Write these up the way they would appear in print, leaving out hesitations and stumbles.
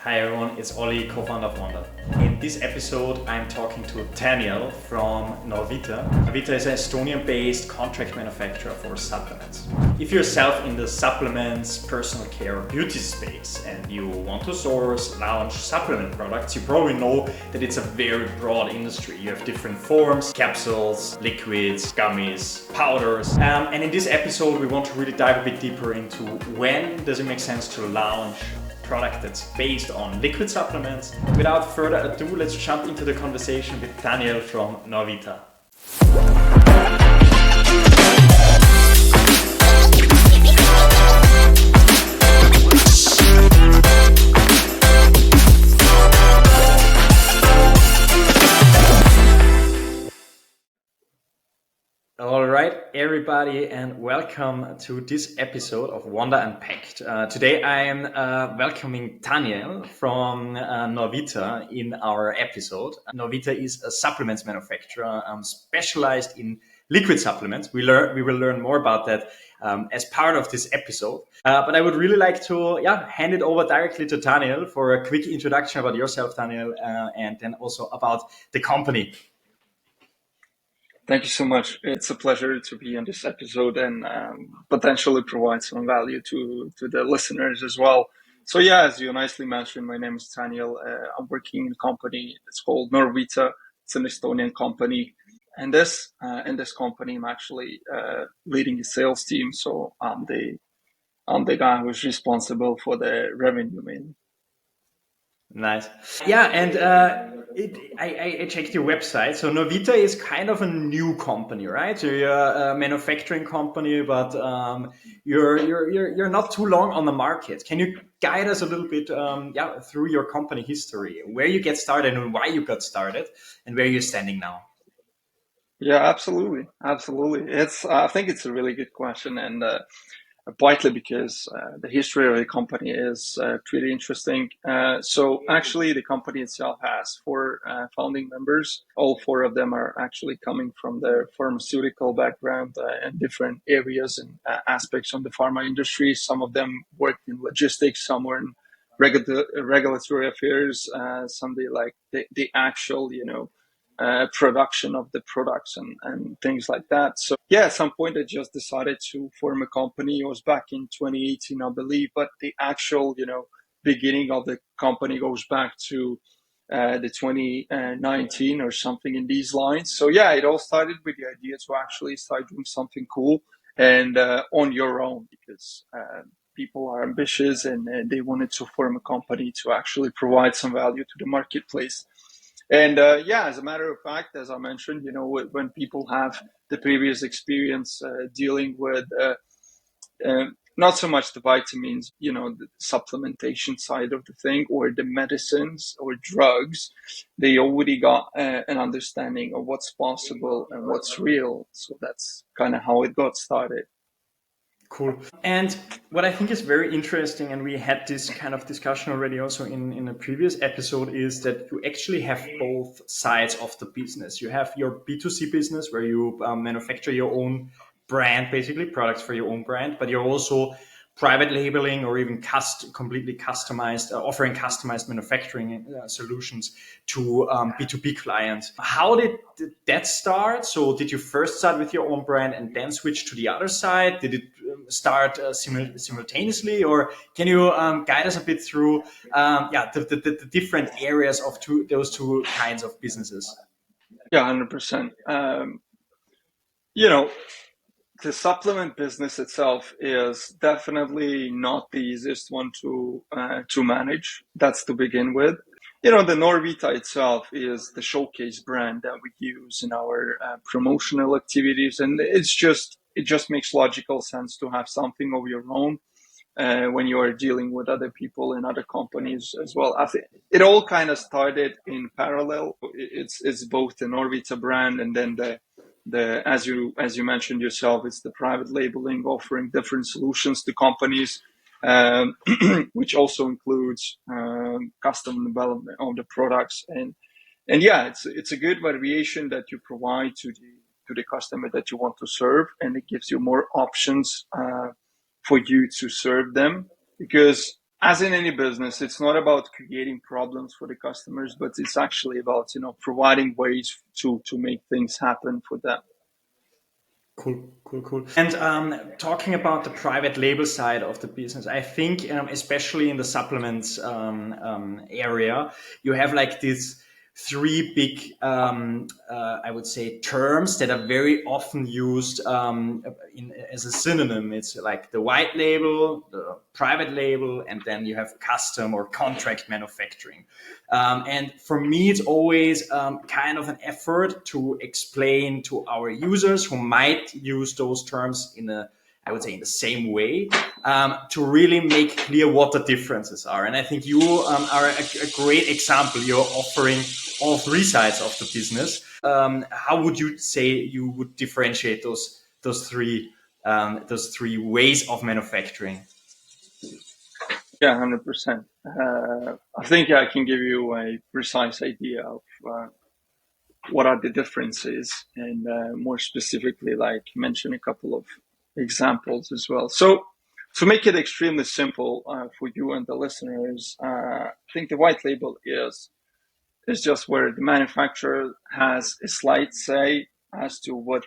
Hi everyone, it's Ollie, co-founder of Wonnda. In this episode, I'm talking to Taniel from Norvita. Norvita is an Estonian-based contract manufacturer for supplements. If you're yourself in the supplements, personal care, beauty space, and you want to source, launch supplement products, you probably know that it's a very broad industry. You have different forms, capsules, liquids, gummies, powders. And in this episode, we want to really dive a bit deeper into when does it make sense to launch product that's based on liquid supplements. Without further ado, let's jump into the conversation with Taniel from Norvita. All right, everybody, and welcome to this episode of Wonnda Unpacked. Today I am welcoming Taniel from Norvita in our episode. Norvita is a supplements manufacturer specialized in liquid supplements. We will learn more about that as part of this episode. But I would really like to hand it over directly to Taniel for a quick introduction about yourself, Taniel, and then also about the company. Thank you so much. It's a pleasure to be on this episode and potentially provide some value to the listeners as well. So yeah, as you nicely mentioned, my name is Taniel. I'm working in a company. It's called Norvita. It's an Estonian company. And in this company, I'm actually leading the sales team. So I'm the guy who's responsible for the revenue mainly. Nice. Yeah, and I checked your website. So Norvita is kind of a new company, right? So you're a manufacturing company, but you're not too long on the market. Can you guide us a little bit, through your company history, where you get started and why you got started, and where you're standing now? Yeah, absolutely, absolutely. I think it's a really good question, and partly because the history of the company is pretty interesting. So actually, the company itself has four founding members. All four of them are actually coming from the pharmaceutical background and different areas and aspects of the pharma industry. Some of them worked in logistics, some were in regulatory affairs, some they like the actual, production of the products and things like that. So yeah, at some point I just decided to form a company. It was back in 2018, I believe, but the actual, beginning of the company goes back to the 2019 or something in these lines. So yeah, it all started with the idea to actually start doing something cool and on your own, because people are ambitious and they wanted to form a company to actually provide some value to the marketplace. And as a matter of fact, as I mentioned, when people have the previous experience dealing with not so much the vitamins, the supplementation side of the thing, or the medicines or drugs, they already got an understanding of what's possible and what's real. So that's kind of how it got started. Cool. And what I think is very interesting, and we had this kind of discussion already also in a previous episode, is that you actually have both sides of the business. You have your B2C business where you manufacture your own brand, basically products for your own brand, but you're also private labeling or even completely customized, offering customized manufacturing solutions to B2B clients. How did that start? So did you first start with your own brand and then switch to the other side? Did it start simultaneously, or can you guide us a bit through the different areas of those two kinds of businesses? Yeah, 100%. You know, the supplement business itself is definitely not the easiest one to manage. That's to begin with. The Norvita itself is the showcase brand that we use in our promotional activities, and it just makes logical sense to have something of your own when you are dealing with other people and other companies as well. I think it all kind of started in parallel. It's both the Norvita brand and then the as you mentioned yourself, it's the private labeling, offering different solutions to companies, which also includes custom development of the products, and yeah, it's a good variation that you provide to the customer that you want to serve, and it gives you more options for you to serve them, because as in any business, it's not about creating problems for the customers, but it's actually about providing ways to make things happen for them. Cool, cool, cool. And talking about the private label side of the business, I think, especially in the supplements area, you have like these three big, I would say, terms that are very often used as a synonym. It's like the white label, the private label, and then you have custom or contract manufacturing. And for me, it's always kind of an effort to explain to our users who might use those terms I would say in the same way, to really make clear what the differences are. And I think you are a great example. You're offering all three sides of the business. How would you say you would differentiate those three ways of manufacturing? Yeah, 100%. I think I can give you a precise idea of what are the differences, and more specifically, like mention a couple of examples as well. So, to make it extremely simple for you and the listeners, I think the white label is just where the manufacturer has a slight say as to what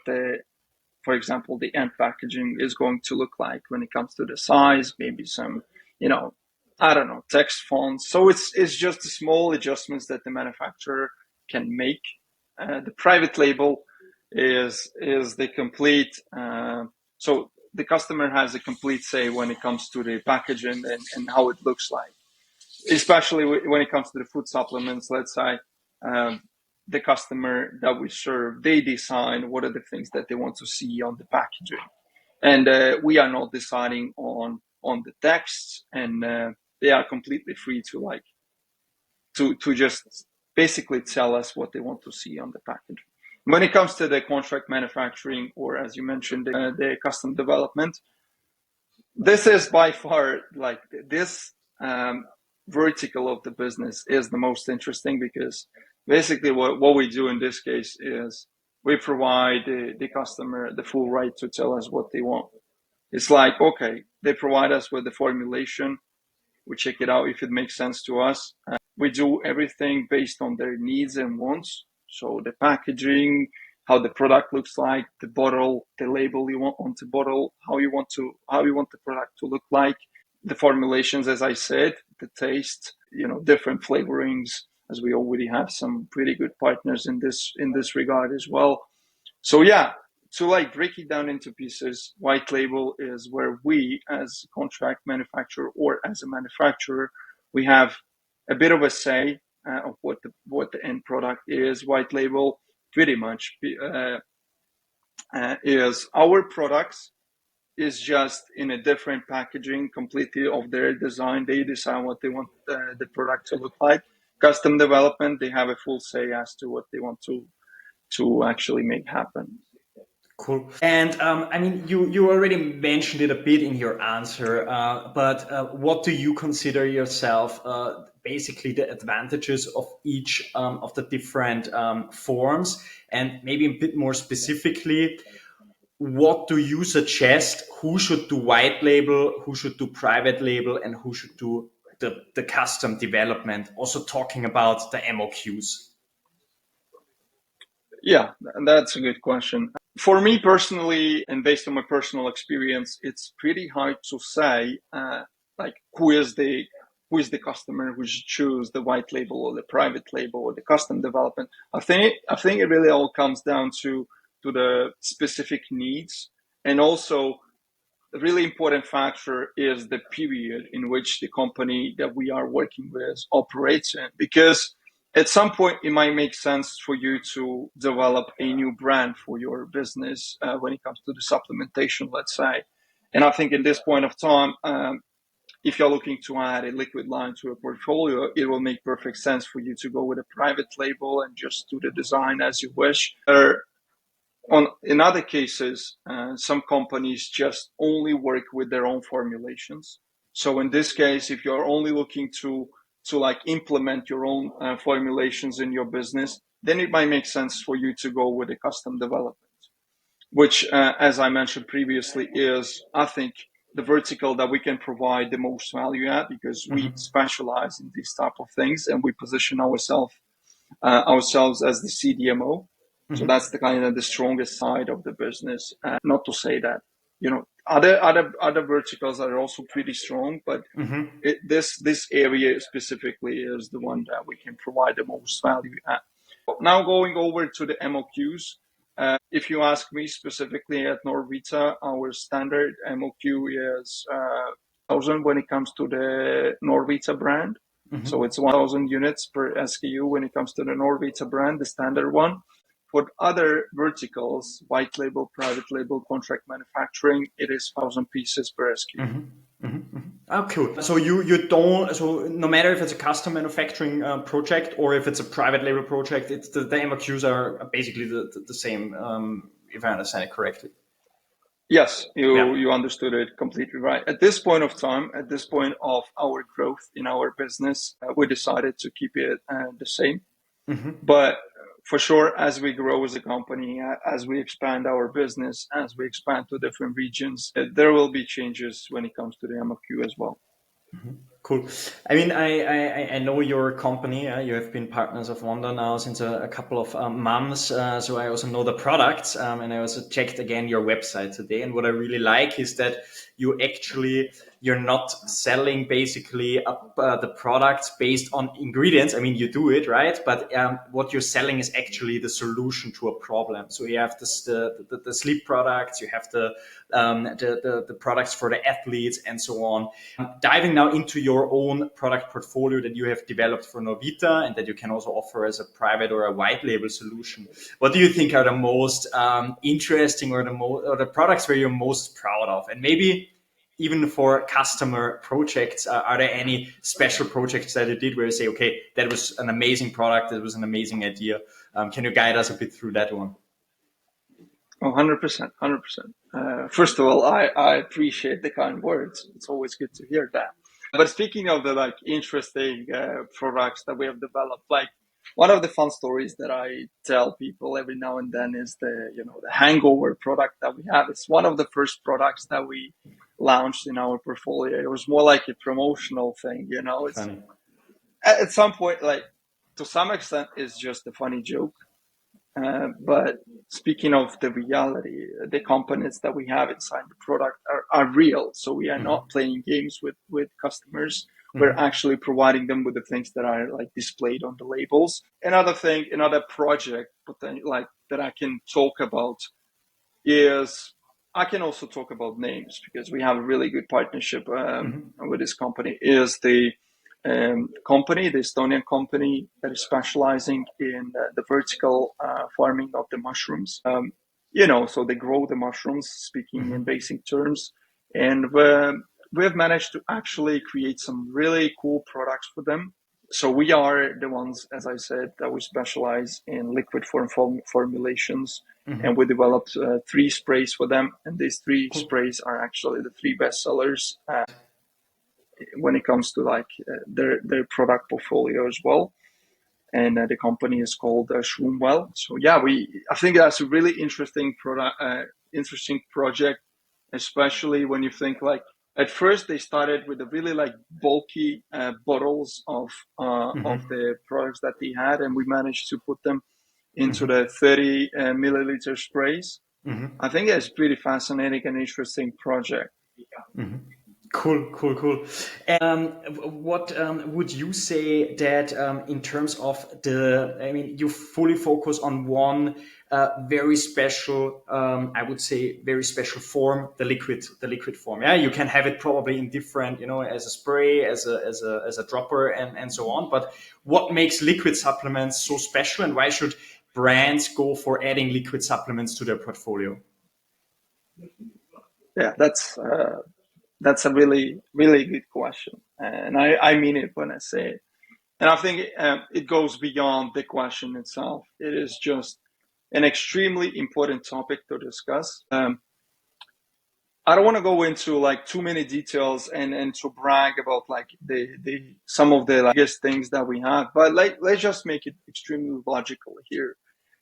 for example, the end packaging is going to look like when it comes to the size, maybe some, you know, I don't know, text fonts. So it's just the small adjustments that the manufacturer can make. The private label is the complete. So the customer has a complete say when it comes to the packaging and how it looks like, especially when it comes to the food supplements. Let's say um, the customer that we serve, they decide what are the things that they want to see on the packaging, and we are not deciding on the text, and they are completely free to to just basically tell us what they want to see on the package. When it comes to the contract manufacturing, or as you mentioned, the custom development, this is by far like this vertical of the business is the most interesting, because basically what we do in this case is we provide the customer the full right to tell us what they want. It's like, okay, they provide us with the formulation, we check it out if it makes sense to us. We do everything based on their needs and wants. So the packaging, how the product looks like, the bottle, the label you want on the bottle, how you want the product to look like, the formulations, as I said, the taste, different flavorings, as we already have some pretty good partners in this regard as well. So yeah, to like break it down into pieces, white label is where we, as a contract manufacturer or as a manufacturer, we have a bit of a say of what the end product is. White label pretty much is our products is just in a different packaging, completely of their design. They decide what they want the product to look like. Custom development, they have a full say as to what they want to actually make happen. Cool. And I mean, you already mentioned it a bit in your answer, but what do you consider yourself basically the advantages of each of the different forms? And maybe a bit more specifically, what do you suggest? Who should do white label, who should do private label, and who should do the custom development? Also talking about the MOQs. Yeah, that's a good question. For me personally, and based on my personal experience, it's pretty hard to say like who is the customer who should choose the white label or the private label or the custom development. I think it really all comes down to the specific needs, and also a really important factor is the period in which the company that we are working with operates in. Because at some point, it might make sense for you to develop a new brand for your business when it comes to the supplementation, let's say. And I think at this point of time, if you're looking to add a liquid line to a portfolio, it will make perfect sense for you to go with a private label and just do the design as you wish. In other cases, some companies just only work with their own formulations. So in this case, if you're only looking to like implement your own formulations in your business, then it might make sense for you to go with a custom development, which, as I mentioned previously, is, I think, the vertical that we can provide the most value at, because we specialize in these type of things, and we position ourselves as the CDMO. So that's the kind of the strongest side of the business. Not to say that, other verticals are also pretty strong, but this area specifically is the one that we can provide the most value at. Now going over to the MOQs. If you ask me specifically at Norvita, our standard MOQ is 1,000 when it comes to the Norvita brand. So it's 1,000 units per SKU when it comes to the Norvita brand, the standard one. For other verticals, white label, private label, contract manufacturing, it is 1,000 pieces per SKU. Oh, cool. So you don't, so no matter if it's a custom manufacturing project or if it's a private label project, it's the MOQs are basically the same, if I understand it correctly. Yes, you understood it completely right. At this point of time, at this point of our growth in our business, we decided to keep it the same. But for sure, as we grow as a company, as we expand our business, as we expand to different regions, there will be changes when it comes to the MOQ as well. Cool. I mean, I know your company. You have been partners of Wonnda now since a couple of months. So I also know the products, and I also checked again your website today. And what I really like is that you're not selling basically the products based on ingredients. I mean, you do it, right? But what you're selling is actually the solution to a problem. So you have the sleep products, you have the products for the athletes, and so on. Diving now into your own product portfolio that you have developed for Norvita and that you can also offer as a private or a white label solution. What do you think are the most interesting or the products where you're most proud of? And maybe even for customer projects, are there any special projects that you did where you say, okay, that was an amazing product, that was an amazing idea? Can you guide us a bit through that one? Oh, 100%, 100%. First of all, I appreciate the kind words. It's always good to hear that. But speaking of the interesting products that we have developed, one of the fun stories that I tell people every now and then is the hangover product that we have. It's one of the first products that we launched in our portfolio. It was more like a promotional thing, It's Funny. At some point, to some extent, it's just a funny joke. But speaking of the reality, the components that we have inside the product are real. So we are not playing games with customers. We're actually providing them with the things that are displayed on the labels. Another project that I can talk about is, I can also talk about names because we have a really good partnership with this company, is the Estonian company that is specializing in the vertical farming of the mushrooms. So they grow the mushrooms, speaking in basic terms. And we have managed to actually create some really cool products for them. So we are the ones, as I said, that we specialize in liquid formulations. And we developed 3 sprays for them. And these 3 sprays are actually the 3 best sellers when it comes to their product portfolio as well. And the company is called Shroomwell. So yeah, I think that's a really interesting project, especially when you think at first they started with the really bulky bottles of the products that they had, and we managed to put them into the 30 milliliter sprays. I think it's pretty fascinating and interesting project. Cool. What would you say that in terms of you fully focus on one very special, I would say very special form, the liquid form. Yeah, you can have it probably in different, as a spray, as a dropper, and so on. But what makes liquid supplements so special, and why should brands go for adding liquid supplements to their portfolio? Yeah, that's a really, really good question. And I mean it when I say it. And I think it goes beyond the question itself. It is just an extremely important topic to discuss. I don't want to go into too many details and to brag about the some of the biggest things that we have, but let's just make it extremely logical here.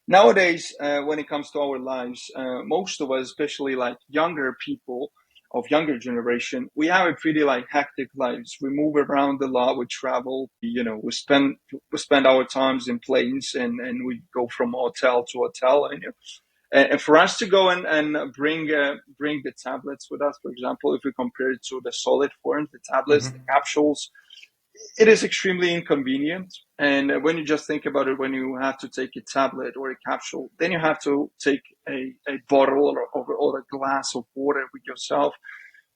Nowadays, when it comes to our lives, most of us, especially younger people, of younger generation, we have a pretty like hectic lives. We move around a lot. We travel. We spend our times in planes, and we go from hotel to hotel. And for us to go and bring the tablets with us, for example, if we compare it to the solid forms, the tablets, the capsules, it is extremely inconvenient. And when you just think about it, when you have to take a tablet or a capsule, then you have to take a bottle or a glass of water with yourself.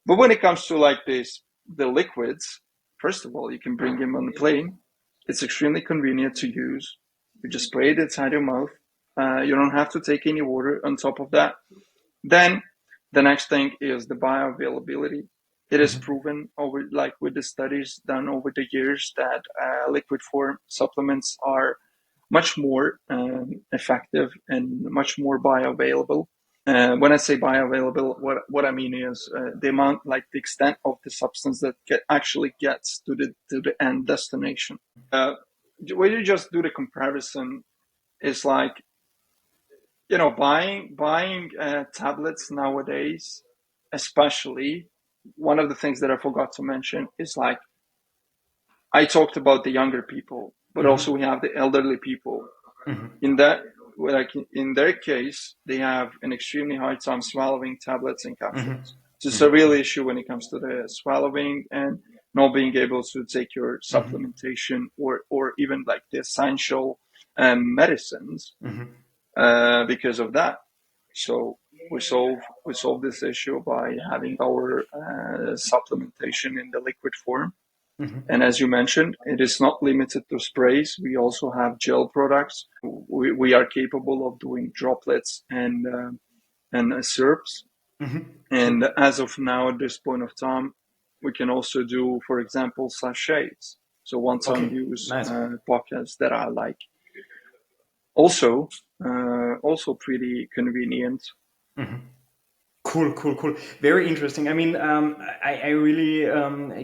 But when it comes to like this, the liquids, first of all, you can bring them on the plane. It's extremely convenient to use. You just spray it inside your mouth. You don't have to take any water on top of that. Then the next thing is the bioavailability. It is proven over, like with the studies done over the years, that liquid form supplements are much more effective and much more bioavailable. When I say bioavailable, what I mean is the amount, like the extent of the substance that actually gets to the end destination. When you just do the comparison, it's like, buying tablets nowadays, especially, one of the things that I forgot to mention is like, I talked about the younger people, but also we have the elderly people. In that, like in their case, they have an extremely hard time swallowing tablets and capsules. So it's a real issue when it comes to the swallowing and not being able to take your supplementation or even like the essential medicines because of that. So we solve this issue by having our supplementation in the liquid form. And as you mentioned, it is not limited to sprays. We also have gel products. We are capable of doing droplets and syrups. And as of now, at this point of time, we can also do, for example, sachets. So one-time use pockets that are like also pretty convenient. Cool. Very interesting. I mean, I really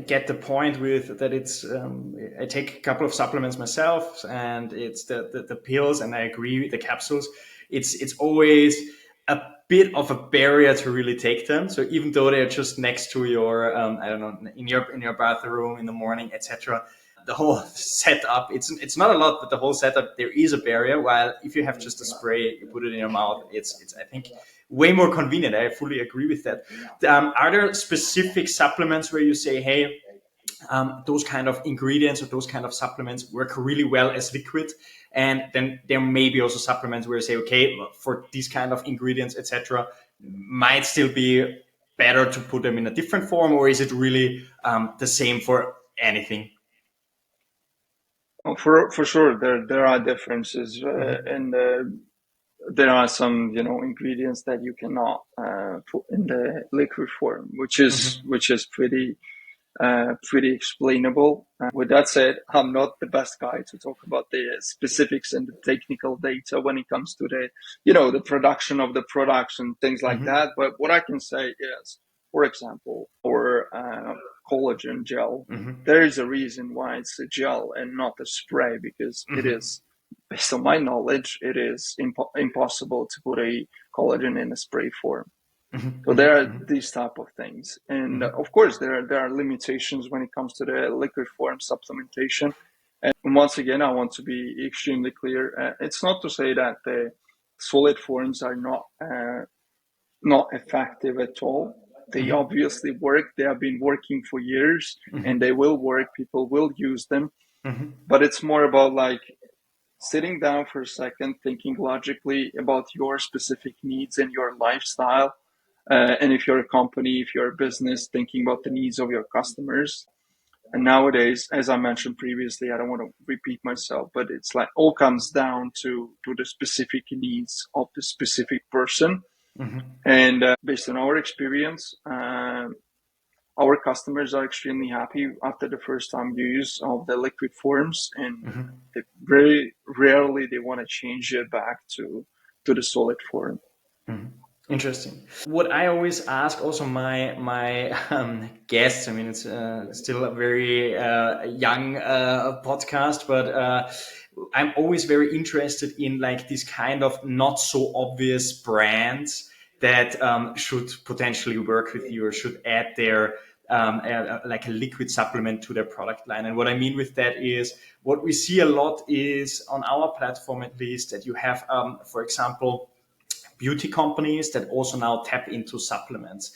get the point with that. It's I take a couple of supplements myself, and it's the pills, and I agree with the capsules. It's always a bit of a barrier to really take them. So even though they're just next to your, I don't know, in your bathroom in the morning, etc. The whole setup, it's not a lot, but the whole setup, there is a barrier. While if you have just a spray, you put it in your mouth, it's I think way more convenient. I fully agree with that. Are there specific supplements where you say, hey, those kind of ingredients or those kind of supplements work really well as liquid? And then there may be also supplements where you say, okay, for these kind of ingredients, etc., might still be better to put them in a different form, or is it really the same for anything? For sure, there are differences, and there are some ingredients that you cannot put in the liquid form, which is pretty explainable. With that said, I'm not the best guy to talk about the specifics and the technical data when it comes to the production of the products and things like that. But what I can say is, for example, or collagen gel, there is a reason why it's a gel and not a spray, because it is, based on my knowledge, it is impossible to put a collagen in a spray form. So there are these type of things, and of course there are limitations when it comes to the liquid form supplementation. And once again, I want to be extremely clear. It's not to say that the solid forms are not effective at all. They obviously work. They have been working for years, and they will work. People will use them, but it's more about like sitting down for a second, thinking logically about your specific needs and your lifestyle. And if you're a company, if you're a business, thinking about the needs of your customers. And nowadays, as I mentioned previously, I don't want to repeat myself, but it's like all comes down to the specific needs of the specific person. And based on our experience, our customers are extremely happy after the first time use of the liquid forms, and they very rarely they want to change it back to the solid form. Interesting. What I always ask also my guests. I mean, it's still a very young podcast, but I'm always very interested in like these kind of not so obvious brands that should potentially work with you or should add their like a liquid supplement to their product line. And what I mean with that is what we see a lot is on our platform, at least, that you have, for example, beauty companies that also now tap into supplements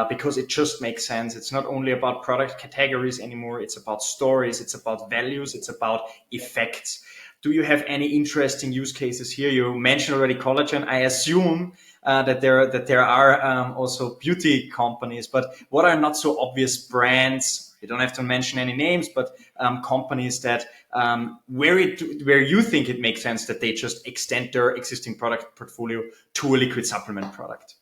because it just makes sense. It's not only about product categories anymore. It's about stories. It's about values. It's about effects. Do you have any interesting use cases here? You mentioned already collagen. I assume that there are also beauty companies, but what are not so obvious brands? You don't have to mention any names, but companies that where you think it makes sense that they just extend their existing product portfolio to a liquid supplement product.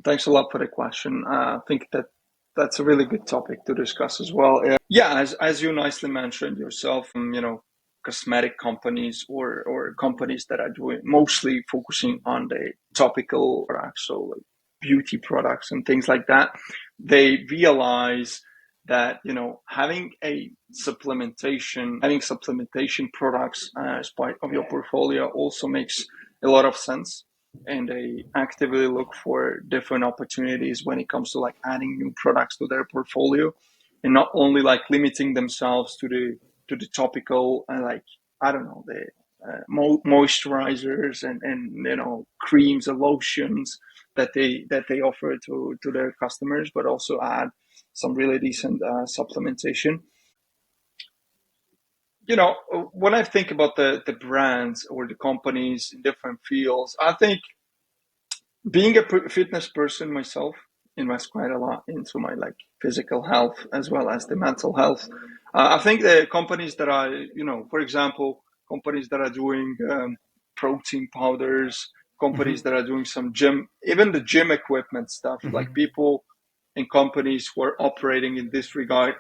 Thanks a lot for the question. I think that's a really good topic to discuss as well. Yeah, as you nicely mentioned yourself, cosmetic companies or companies that are doing mostly focusing on the topical products, so like beauty products and things like that, they realize that having supplementation products as part of your portfolio also makes a lot of sense, and they actively look for different opportunities when it comes to like adding new products to their portfolio, and not only like limiting themselves to the topical like I don't know the moisturizers and creams and lotions that they offer to their customers, but also add some really decent supplementation. When I think about the brands or the companies in different fields, I think being a fitness person myself, invest quite a lot into my like physical health as well as the mental health. I think the companies that are, for example, companies that are doing protein powders, companies that are doing some gym, even the gym equipment stuff, like people and companies who are operating in this regard,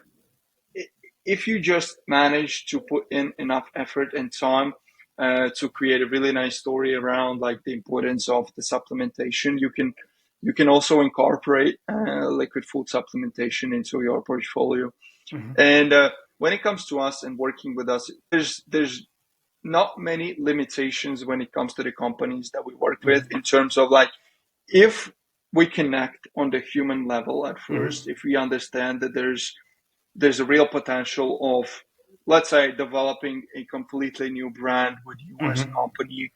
if you just manage to put in enough effort and time to create a really nice story around like the importance of the supplementation, you can also incorporate liquid food supplementation into your portfolio. And when it comes to us and working with us, there's not many limitations when it comes to the companies that we work with in terms of like, if we connect on the human level at first, if we understand that there's a real potential of, let's say, developing a completely new brand with you as a company,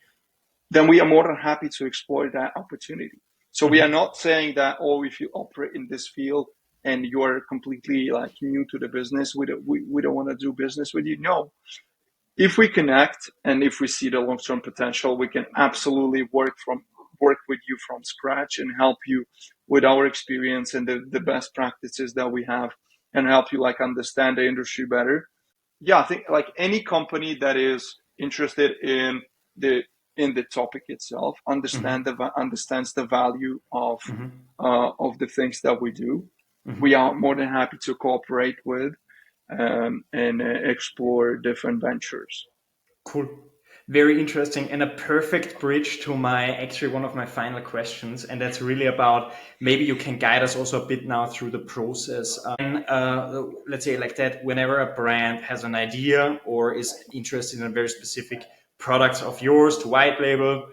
then we are more than happy to explore that opportunity. So we are not saying that, oh, if you operate in this field and you're completely like new to the business, we don't want to do business with you. No. If we connect and if we see the long-term potential, we can absolutely work with you from scratch and help you with our experience and the best practices that we have, and help you like understand the industry better. Yeah, I think like any company that is interested in the topic itself understands the value of the things that we do. We are more than happy to cooperate with and explore different ventures. Cool. Very interesting, and a perfect bridge to actually one of my final questions, and that's really about, maybe you can guide us also a bit now through the process. Let's say like that, whenever a brand has an idea or is interested in a very specific product of yours to white label,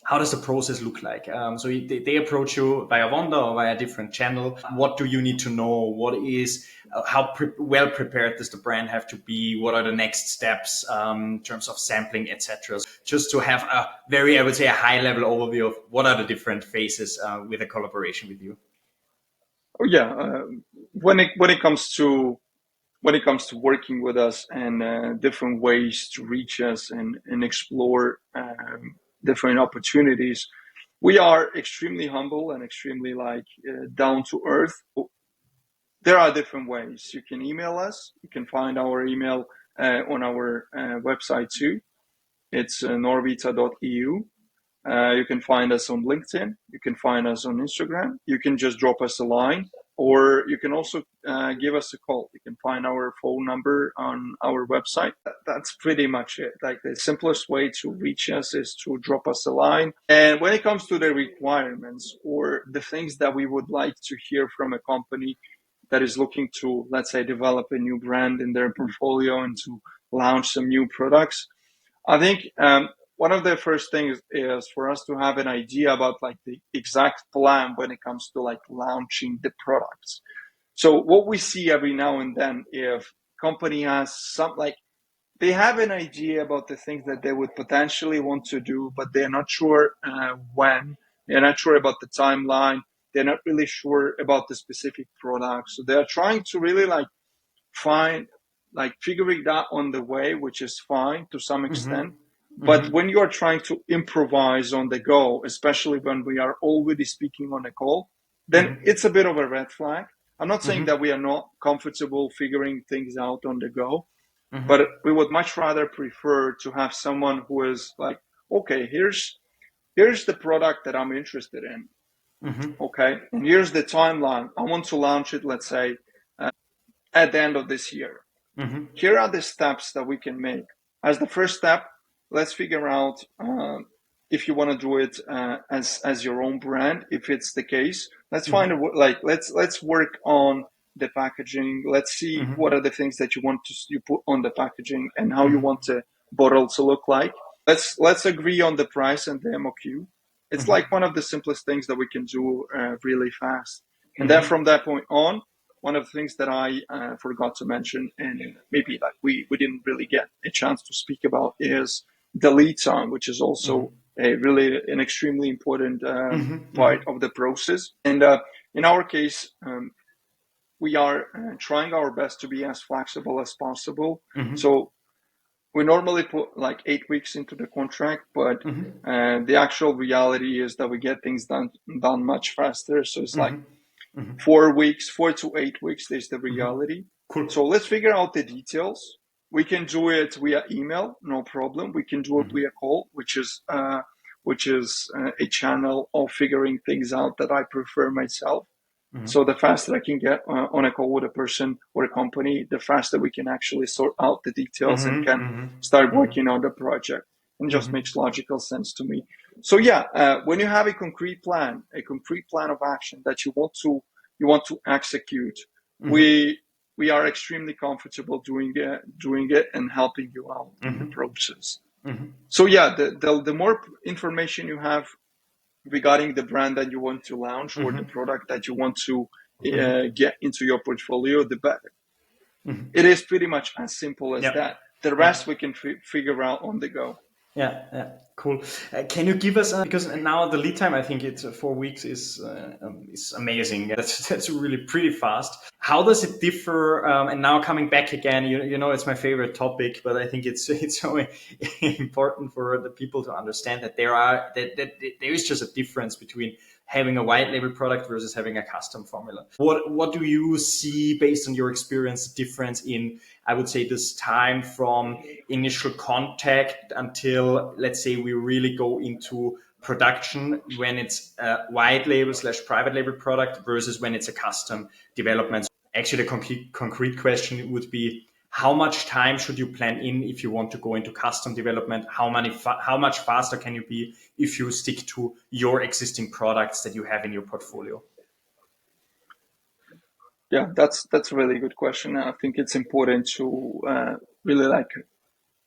how does the process look like? So they approach you via Wonnda or via a different channel. What do you need to know? What is how well prepared does the brand have to be? What are the next steps in terms of sampling, etc.? Just to have a very, I would say, a high level overview of what are the different phases with a collaboration with you. Oh yeah, when it comes to working with us and different ways to reach us and explore different opportunities, we are extremely humble and extremely like down to earth. There are different ways. You can email us. You can find our email on our website too. It's norvita.eu. You can find us on LinkedIn. You can find us on Instagram. You can just drop us a line, or you can also give us a call. You can find our phone number on our website. That's pretty much it. Like the simplest way to reach us is to drop us a line. And when it comes to the requirements or the things that we would like to hear from a company that is looking to, let's say, develop a new brand in their portfolio and to launch some new products, I think one of the first things is for us to have an idea about like the exact plan when it comes to like launching the products. So what we see every now and then, if company has some like they have an idea about the things that they would potentially want to do, but they're not sure when. They're not sure about the timeline. They're not really sure about the specific product. So they're trying to really like find, like figuring that on the way, which is fine to some extent. But when you are trying to improvise on the go, especially when we are already speaking on a call, then it's a bit of a red flag. I'm not saying that we are not comfortable figuring things out on the go, but we would much rather prefer to have someone who is like, okay, here's the product that I'm interested in. Okay, and here's the timeline. I want to launch it, let's say, at the end of this year. Here are the steps that we can make. As the first step, let's figure out if you want to do it as your own brand. If it's the case, let's find let's work on the packaging. Let's see what are the things that you want to you put on the packaging and how you want the bottle to look like. Let's agree on the price and the MOQ. It's like one of the simplest things that we can do really fast. And then from that point on, one of the things that I forgot to mention, and maybe like we didn't really get a chance to speak about, is the lead time, which is also a really an extremely important part of the process. And in our case, we are trying our best to be as flexible as possible. So we normally put like 8 weeks into the contract, but the actual reality is that we get things done much faster. So it's like 4 weeks, 4 to 8 weeks is the reality. Cool. So let's figure out the details. We can do it via email, no problem. We can do it via call, which is a channel of figuring things out that I prefer myself. So the faster I can get on a call with a person or a company, the faster we can actually sort out the details and can start working on the project. And just makes logical sense to me. So yeah, when you have a concrete plan of action that you want to execute, we are extremely comfortable doing it and helping you out in the process. So yeah, the more information you have regarding the brand that you want to launch or the product that you want to get into your portfolio, the better. It is pretty much as simple as that. The rest we can figure out on the go. Yeah, cool. Can you give us because now the lead time, I think it's 4 weeks is amazing. That's really pretty fast. How does it differ? And now coming back again, you know, it's my favorite topic, but I think it's so important for the people to understand that there is just a difference between having a white label product versus having a custom formula. What do you see based on your experience, the difference in, I would say, this time from initial contact until, let's say, we really go into production when it's a white label / private label product versus when it's a custom development? Actually, the concrete question would be, how much time should you plan in if you want to go into custom development? How much faster can you be if you stick to your existing products that you have in your portfolio? Yeah, that's a really good question. I think it's important to really like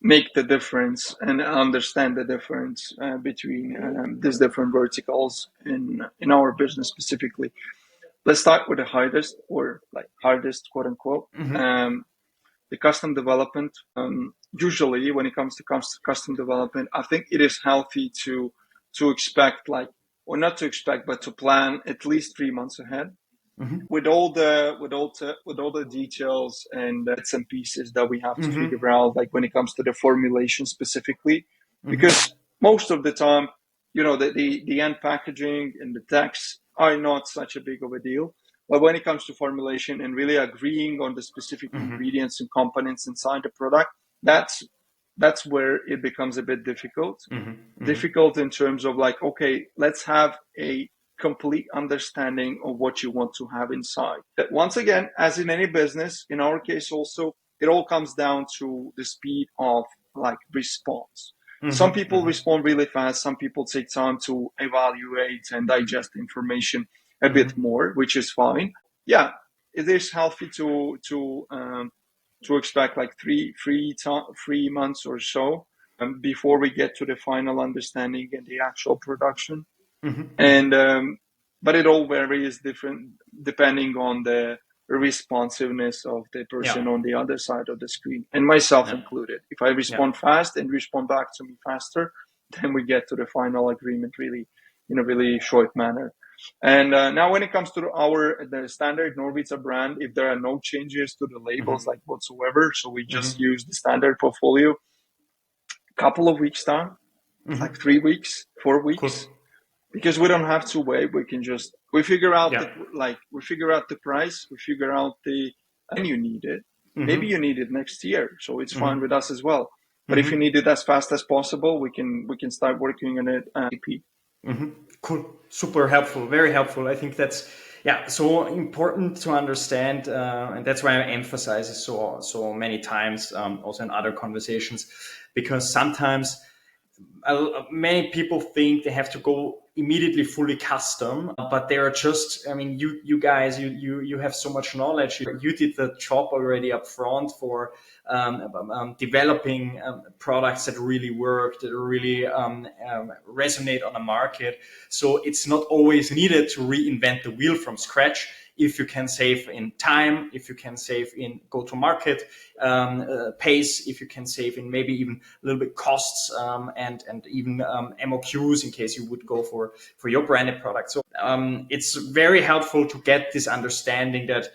make the difference and understand the difference between these different verticals in our business specifically. Let's start with the hardest, or like hardest, quote unquote. The custom development. Usually, when it comes to custom development, I think it is healthy to expect like, or not to expect, but to plan at least 3 months ahead. With all the details and bits and pieces that we have to figure out, like when it comes to the formulation specifically, because most of the time, you know, the end packaging and the text are not such a big of a deal. But when it comes to formulation and really agreeing on the specific ingredients and components inside the product, that's where it becomes a bit difficult. Difficult in terms of like, okay, let's have a complete understanding of what you want to have inside. But once again, as in any business, in our case also, it all comes down to the speed of like response. Some people respond really fast. Some people take time to evaluate and digest information a bit more, which is fine. Yeah, it is healthy to expect like 3 months or so. before we get to the final understanding and the actual production. Mm-hmm. And but it all varies different depending on the responsiveness of the person Yeah. on the other side of the screen, and myself Yeah. included. If I Yeah. respond fast and respond back to me faster, then we get to the final agreement really in a really short manner. And now when it comes to the standard Norvita brand, if there are no changes to the labels Mm-hmm. like whatsoever, so we just Mm-hmm. use the standard portfolio, couple of weeks time, like Mm-hmm. 3 weeks, 4 weeks, Cool. because we don't have to wait. We can just we figure out Yeah. the price, we figure out the and you need it. Maybe Mm-hmm. you need it next year, so it's fine with Mm-hmm. us as well. But if you Mm-hmm. need it as fast as possible, we can start working on it. Mm-hmm. Cool. Super helpful. Very helpful. I think that's yeah so important to understand, and that's why I emphasize it so many times, also in other conversations, because sometimes many people think they have to go immediately fully custom, but they are just, I mean, you guys, you have so much knowledge. You did the job already up front for developing products that really work, that really resonate on the market. So it's not always needed to reinvent the wheel from scratch. If you can save in time, if you can save in go to market pace, if you can save in maybe even a little bit costs, and even MOQs in case you would go for your branded product. So it's very helpful to get this understanding that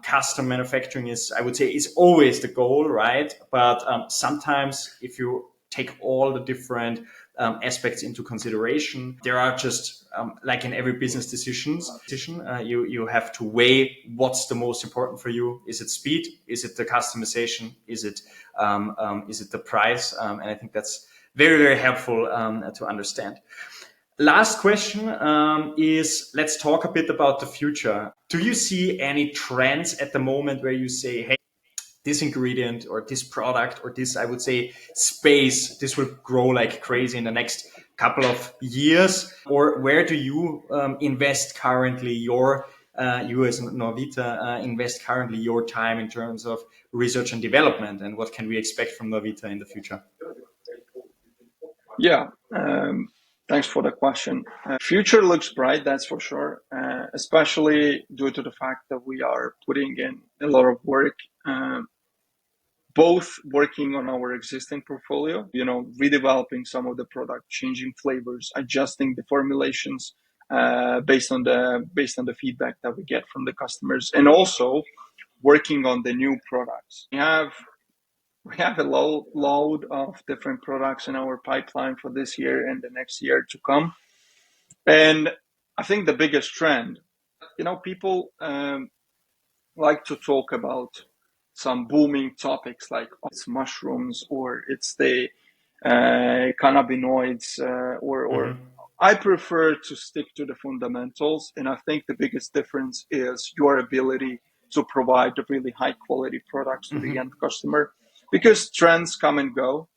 custom manufacturing is, I would say, is always the goal, right? But sometimes if you take all the different aspects into consideration, there are just like in every business decision, you have to weigh what's the most important for you. Is it speed? Is it the customization? Is it the price? And I think that's very helpful to understand. Last question is, let's talk a bit about the future. Do you see any trends at the moment where you say, hey, this ingredient or this product or this, I would say, space, this will grow like crazy in the next couple of years? Or where do you invest currently you as Norvita invest currently your time in terms of research and development, and what can we expect from Norvita in the future? Yeah. Thanks for the question. Future looks bright, that's for sure, especially due to the fact that we are putting in a lot of work, both working on our existing portfolio, redeveloping some of the product, changing flavors, adjusting the formulations based on the feedback that we get from the customers, and also working on the new products. We have a load of different products in our pipeline for this year and the next year to come. And I think the biggest trend, people like to talk about some booming topics like it's mushrooms or it's the cannabinoids, or Mm-hmm. I prefer to stick to the fundamentals. And I think the biggest difference is your ability to provide really high quality products to the Mm-hmm. end customer, because trends come and go.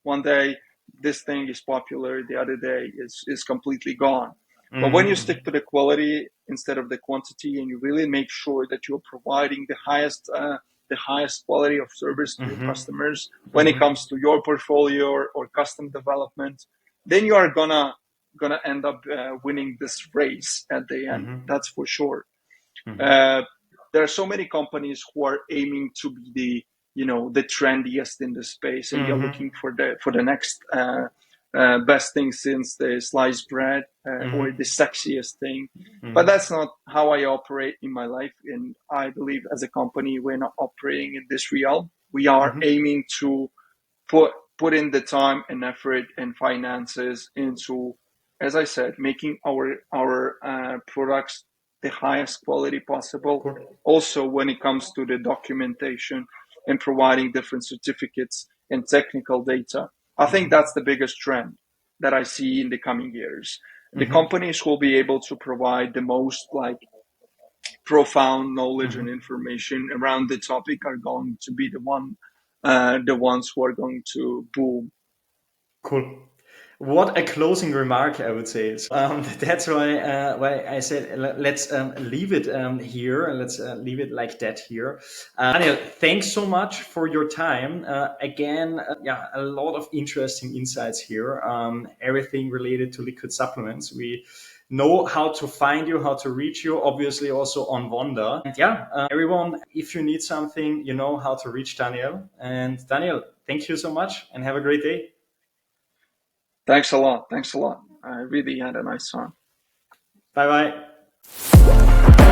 One day this thing is popular, the other day is completely gone. But when you stick Mm-hmm. to the quality instead of the quantity, and you really make sure that you're providing the highest quality of service to your Mm-hmm. customers when it Mm-hmm. comes to your portfolio or custom development, then you are gonna end up winning this race at the end. Mm-hmm. That's for sure. Mm-hmm. Uh, there are so many companies who are aiming to be the trendiest in the space, and they're Mm-hmm. looking for the next best thing since the sliced bread, or the Mm-hmm. sexiest thing. But Mm-hmm. that's not how I operate in my life, and I believe as a company we're not operating in this realm. We are Mm-hmm. aiming to put in the time and effort and finances into, as I said, making our products the highest quality possible. Cool. Also, when it comes to the documentation and providing different certificates and technical data, I think Mm-hmm. that's the biggest trend that I see in the coming years. The Mm-hmm. companies will be able to provide the most profound knowledge and Mm-hmm. information around the topic are going to be the ones who are going to boom. Cool. What a closing remark, I would say. So, that's why I said let's leave it here. Let's leave it like that here. Daniel, thanks so much for your time. Again, yeah, a lot of interesting insights here. Everything related to liquid supplements. We know how to find you, how to reach you, obviously also on Wonnda. And yeah, everyone, if you need something, you know how to reach Daniel. And Daniel, thank you so much and have a great day. Thanks a lot. Thanks a lot. I really had a nice time. Bye bye.